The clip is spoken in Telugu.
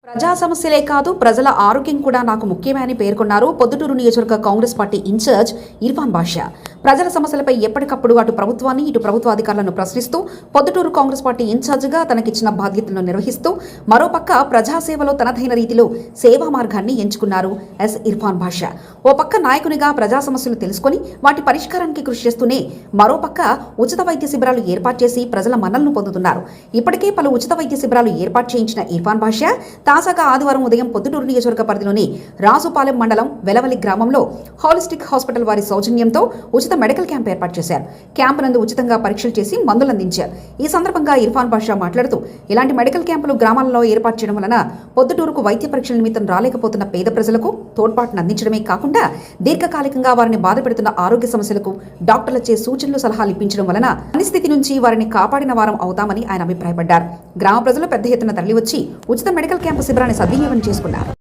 ప్రజా సమస్యలే కాదు ప్రజల ఆరోగ్యం కూడా నాకు ముఖ్యమని పేర్కొన్నారు పొద్దుటూరు నియోజకవర్గ కాంగ్రెస్ పార్టీ ఇన్ఛార్జ్ ఇర్ఫాన్ బాషా. ప్రజల సమస్యలపై ఎప్పటికప్పుడు అటు ప్రభుత్వాన్ని ఇటు ప్రభుత్వ అధికారులను ప్రశ్నిస్తూ పొద్దుటూరు కాంగ్రెస్ పార్టీ ఇన్ఛార్జిగా తనకిచ్చిన బాధ్యతలను నిర్వహిస్తూ మరోపక్క ప్రజాసేవలో తనదైన రీతిలో సేవా మార్గాన్ని ఎంచుకున్నారు ఇర్ఫాన్ బాషా. ఓ పక్క నాయకునిగా ప్రజా సమస్యలు తెలుసుకుని వాటి పరిష్కారానికి కృషి చేస్తూనే మరోపక్క ఉచిత వైద్య శిబిరాలు ఏర్పాటు చేసి ప్రజల మన్నలను పొందుతున్నారు. ఇప్పటికే పలు ఉచిత వైద్య శిబిరాలు ఏర్పాటు చేయించిన ఇర్ఫాన్ బాషా తాజాగా ఆదివారం ఉదయం పొద్దుటూరు నియోజకవర్గ పరిధిలోని రాజుపాలెం మండలం వెలవలి గ్రామంలో హాలిస్టిక్ హాస్పిటల్ వారి సౌజన్యంతో ఉచిత మెడికల్ క్యాంప్ ఏర్పాటు చేశారు. క్యాంపు నందు ఉచితంగా పరీక్షలు చేసి మందులు అందించారు. ఈ సందర్భంగా ఇర్ఫాన్ బాషా మాట్లాడుతూ ఇలాంటి మెడికల్ క్యాంపులు గ్రామాలలో ఏర్పాటు చేయడం వలన పొద్దుటూరుకు వైద్య పరీక్షల నిమిత్తం రాలేకపోతున్న పేద ప్రజలకు తోడ్పాటును అందించడమే కాకుండా దీర్ఘకాలికంగా వారిని బాధ పెడుతున్న ఆరోగ్య సమస్యలకు డాక్టర్లచే సూచనలు సలహాలు ఇప్పించడం వలన అనిస్థితి నుంచి వారిని కాపాడిన వారం అవుతామని ఆయన అభిప్రాయపడ్డారు. గ్రామ ప్రజలు పెద్ద ఎత్తున తరలివచ్చి ఉచిత మెడికల్ క్యాంపు శిబిరాన్ని సద్వినియోగం చేసుకున్నారు.